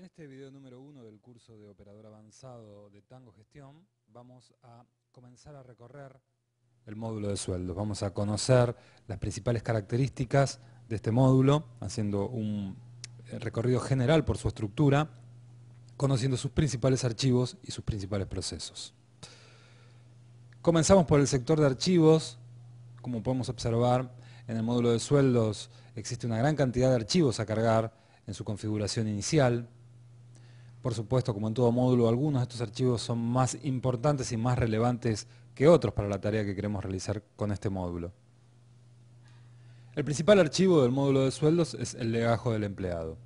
En este video número 1 del curso de Operador Avanzado de Tango Gestión vamos a comenzar a recorrer el módulo de sueldos. Vamos a conocer las principales características de este módulo, haciendo un recorrido general por su estructura, conociendo sus principales archivos y sus principales procesos. Comenzamos por el sector de archivos. Como podemos observar, en el módulo de sueldos existe una gran cantidad de archivos a cargar en su configuración inicial. Por supuesto, como en todo módulo, algunos de estos archivos son más importantes y más relevantes que otros para la tarea que queremos realizar con este módulo. El principal archivo del módulo de sueldos es el legajo del empleado.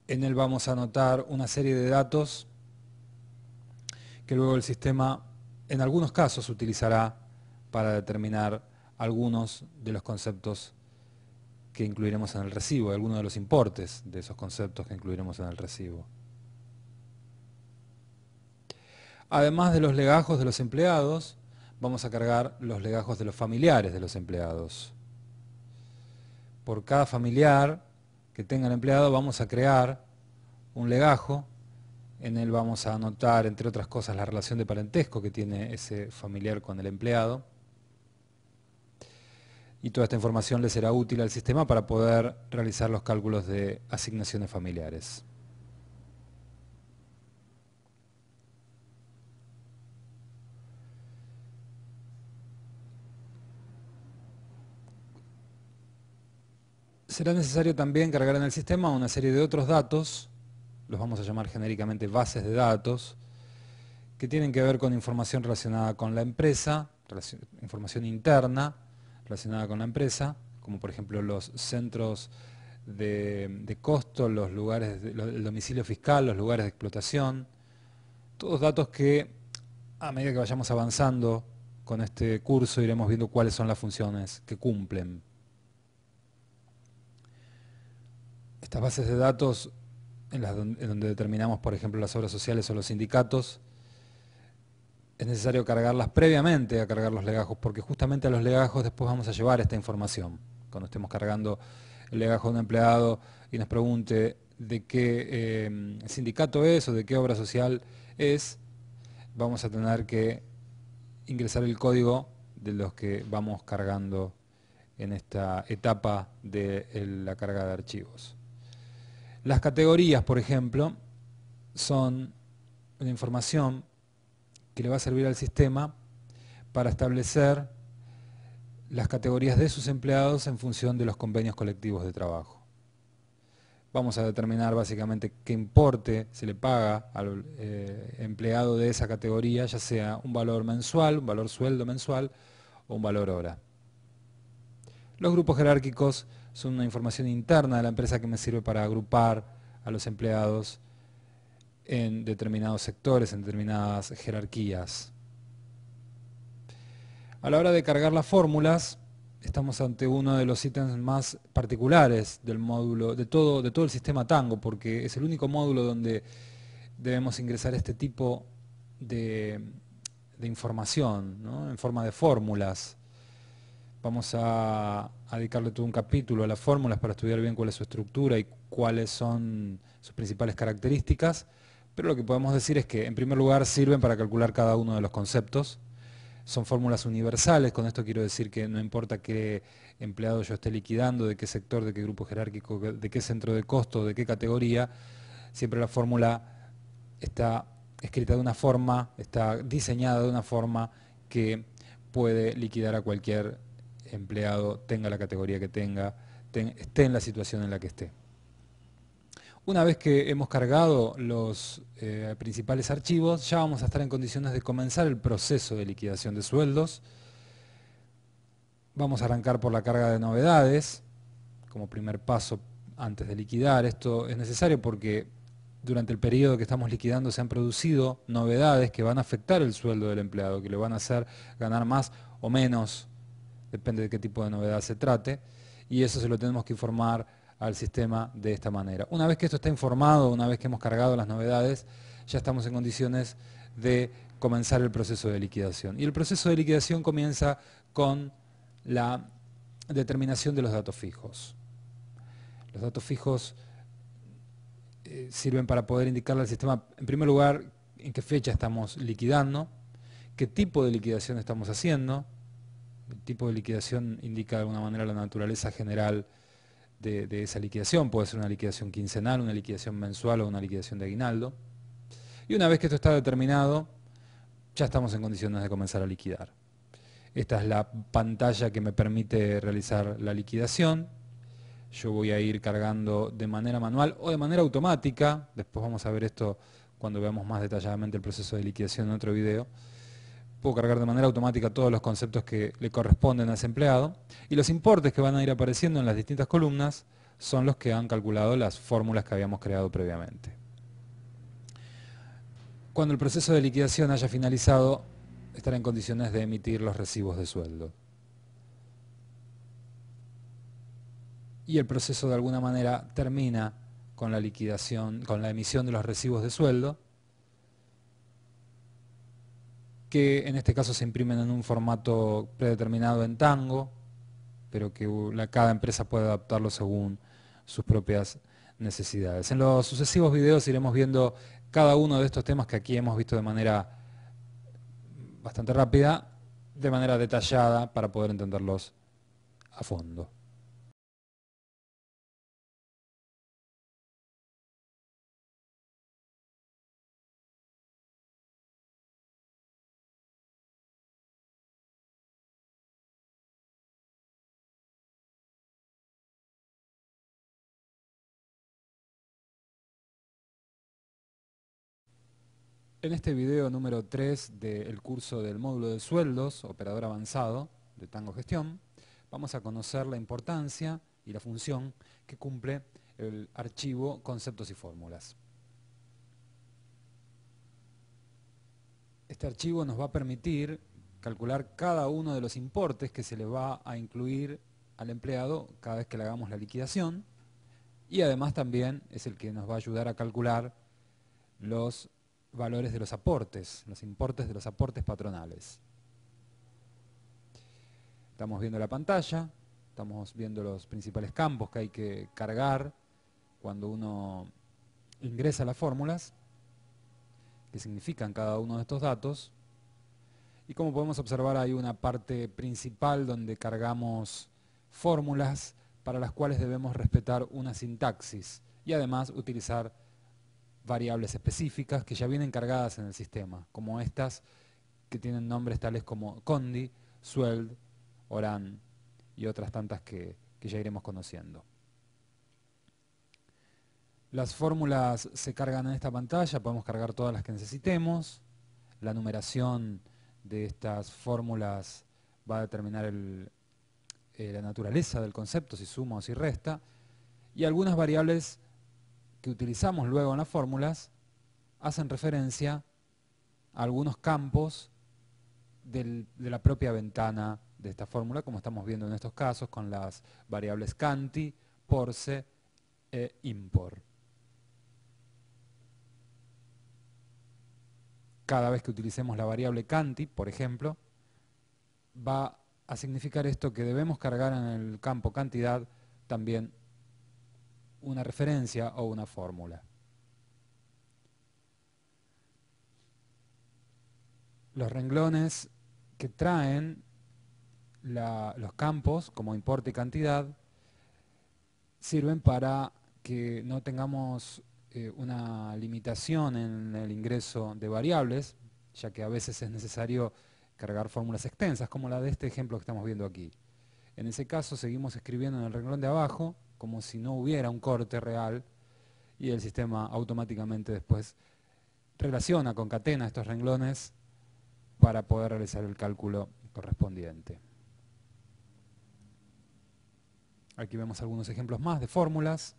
En él vamos a anotar una serie de datos que luego el sistema, en algunos casos, utilizará para determinar algunos de los conceptos que incluiremos en el recibo, algunos de los importes de esos conceptos que incluiremos en el recibo. Además de los legajos de los empleados, vamos a cargar los legajos de los familiares de los empleados. Por cada familiar que tenga el empleado vamos a crear un legajo. En él vamos a anotar, entre otras cosas, la relación de parentesco que tiene ese familiar con el empleado. Y toda esta información le será útil al sistema para poder realizar los cálculos de asignaciones familiares. Será necesario también cargar en el sistema una serie de otros datos, los vamos a llamar genéricamente bases de datos, que tienen que ver con información relacionada con la empresa, información interna relacionada con la empresa, como por ejemplo los centros de costo, los lugares, el domicilio fiscal, los lugares de explotación, todos datos que a medida que vayamos avanzando con este curso iremos viendo cuáles son las funciones que cumplen. Estas bases de datos en donde determinamos, por ejemplo, las obras sociales o los sindicatos, es necesario cargarlas previamente a cargar los legajos, porque justamente a los legajos después vamos a llevar esta información. Cuando estemos cargando el legajo de un empleado y nos pregunte de qué sindicato es o de qué obra social es, vamos a tener que ingresar el código de los que vamos cargando en esta etapa de la carga de archivos. Las categorías, por ejemplo, son una información que le va a servir al sistema para establecer las categorías de sus empleados en función de los convenios colectivos de trabajo. Vamos a determinar básicamente qué importe se le paga al empleado de esa categoría, ya sea un valor mensual, un valor sueldo mensual o un valor hora. Los grupos jerárquicos son una información interna de la empresa que me sirve para agrupar a los empleados en determinados sectores, en determinadas jerarquías. A la hora de cargar las fórmulas, estamos ante uno de los ítems más particulares del módulo, de todo el sistema Tango, porque es el único módulo donde debemos ingresar este tipo de información, ¿no? En forma de fórmulas. Vamos a dedicarle todo un capítulo a las fórmulas para estudiar bien cuál es su estructura y cuáles son sus principales características, pero lo que podemos decir es que en primer lugar sirven para calcular cada uno de los conceptos. Son fórmulas universales, con esto quiero decir que no importa qué empleado yo esté liquidando, de qué sector, de qué grupo jerárquico, de qué centro de costo, de qué categoría, siempre la fórmula está escrita de una forma, está diseñada de una forma que puede liquidar a cualquier empleado, tenga la categoría que tenga, esté en la situación en la que esté. Una vez que hemos cargado los principales archivos, ya vamos a estar en condiciones de comenzar el proceso de liquidación de sueldos. Vamos a arrancar por la carga de novedades, como primer paso antes de liquidar. Esto es necesario porque durante el periodo que estamos liquidando se han producido novedades que van a afectar el sueldo del empleado, que le van a hacer ganar más o menos, depende de qué tipo de novedad se trate, y eso se lo tenemos que informar al sistema de esta manera. Una vez que esto está informado, una vez que hemos cargado las novedades, ya estamos en condiciones de comenzar el proceso de liquidación. Y el proceso de liquidación comienza con la determinación de los datos fijos. Los datos fijos sirven para poder indicarle al sistema, en primer lugar, en qué fecha estamos liquidando, qué tipo de liquidación estamos haciendo. El tipo de liquidación indica de alguna manera la naturaleza general de esa liquidación. Puede ser una liquidación quincenal, una liquidación mensual o una liquidación de aguinaldo. Y una vez que esto está determinado, ya estamos en condiciones de comenzar a liquidar. Esta es la pantalla que me permite realizar la liquidación. Yo voy a ir cargando de manera manual o de manera automática. Después vamos a ver esto cuando veamos más detalladamente el proceso de liquidación en otro video. Puedo cargar de manera automática todos los conceptos que le corresponden a ese empleado. Y los importes que van a ir apareciendo en las distintas columnas son los que han calculado las fórmulas que habíamos creado previamente. Cuando el proceso de liquidación haya finalizado, estará en condiciones de emitir los recibos de sueldo. Y el proceso de alguna manera termina con la liquidación, con la emisión de los recibos de sueldo, que en este caso se imprimen en un formato predeterminado en Tango, pero que cada empresa puede adaptarlo según sus propias necesidades. En los sucesivos videos iremos viendo cada uno de estos temas que aquí hemos visto de manera bastante rápida, de manera detallada para poder entenderlos a fondo. En este video número 3 del curso del módulo de sueldos, operador avanzado de Tango Gestión, vamos a conocer la importancia y la función que cumple el archivo conceptos y fórmulas. Este archivo nos va a permitir calcular cada uno de los importes que se le va a incluir al empleado cada vez que le hagamos la liquidación, y además también es el que nos va a ayudar a calcular los valores de los aportes, los importes de los aportes patronales. Estamos viendo la pantalla, estamos viendo los principales campos que hay que cargar cuando uno ingresa las fórmulas, que significan cada uno de estos datos. Y como podemos observar, hay una parte principal donde cargamos fórmulas para las cuales debemos respetar una sintaxis y además utilizar variables específicas que ya vienen cargadas en el sistema, como estas que tienen nombres tales como condi, sueld, oran y otras tantas que ya iremos conociendo. Las fórmulas se cargan en esta pantalla, podemos cargar todas las que necesitemos. La numeración de estas fórmulas va a determinar la naturaleza del concepto, si suma o si resta, y algunas variables que utilizamos luego en las fórmulas hacen referencia a algunos campos de la propia ventana de esta fórmula, como estamos viendo en estos casos con las variables canti, porce e impor. Cada vez que utilicemos la variable canti, por ejemplo, va a significar esto que debemos cargar en el campo cantidad también una referencia o una fórmula. Los renglones que traen los campos, como importe y cantidad, sirven para que no tengamos una limitación en el ingreso de variables, ya que a veces es necesario cargar fórmulas extensas, como la de este ejemplo que estamos viendo aquí. En ese caso seguimos escribiendo en el renglón de abajo, como si no hubiera un corte real, y el sistema automáticamente después relaciona, concatena estos renglones para poder realizar el cálculo correspondiente. Aquí vemos algunos ejemplos más de fórmulas.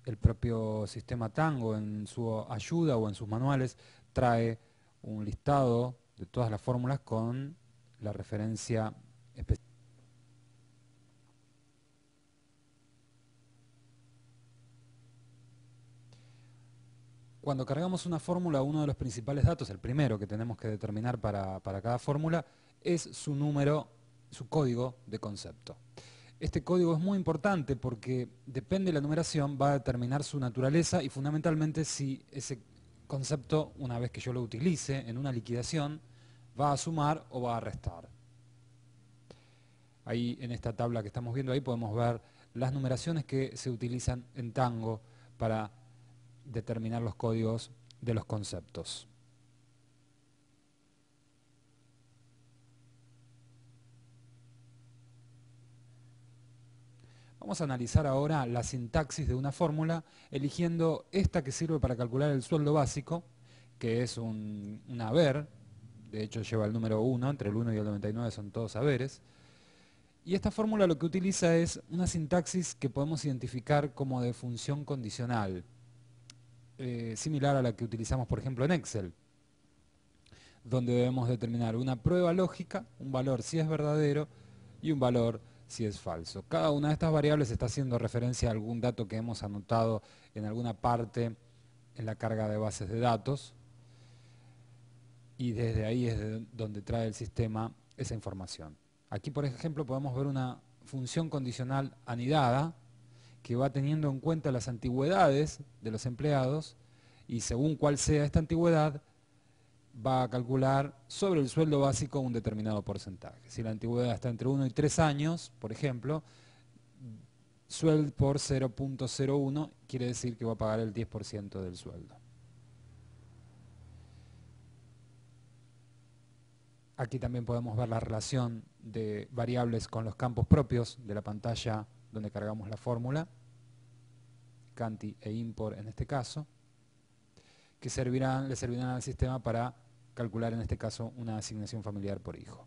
El propio sistema Tango en su ayuda o en sus manuales trae un listado de todas las fórmulas con la referencia específica. Cuando cargamos una fórmula, uno de los principales datos, el primero que tenemos que determinar para cada fórmula, es su número, su código de concepto. Este código es muy importante porque depende de la numeración, va a determinar su naturaleza y fundamentalmente si ese concepto, una vez que yo lo utilice en una liquidación, va a sumar o va a restar. Ahí en esta tabla que estamos viendo ahí podemos ver las numeraciones que se utilizan en Tango para determinar los códigos de los conceptos. Vamos a analizar ahora la sintaxis de una fórmula, eligiendo esta que sirve para calcular el sueldo básico, que es un haber, de hecho lleva el número 1, entre el 1 y el 99 son todos haberes. Y esta fórmula lo que utiliza es una sintaxis que podemos identificar como de función condicional, similar a la que utilizamos por ejemplo en Excel, donde debemos determinar una prueba lógica, un valor si es verdadero y un valor si es falso. Cada una de estas variables está haciendo referencia a algún dato que hemos anotado en alguna parte en la carga de bases de datos y desde ahí es de donde trae el sistema esa información. Aquí por ejemplo podemos ver una función condicional anidada que va teniendo en cuenta las antigüedades de los empleados y según cuál sea esta antigüedad va a calcular sobre el sueldo básico un determinado porcentaje. Si la antigüedad está entre 1 y 3 años, por ejemplo, sueldo por 0.01 quiere decir que va a pagar el 10% del sueldo. Aquí también podemos ver la relación de variables con los campos propios de la pantalla donde cargamos la fórmula, Canti e Import en este caso, que le servirán al sistema para calcular en este caso una asignación familiar por hijo.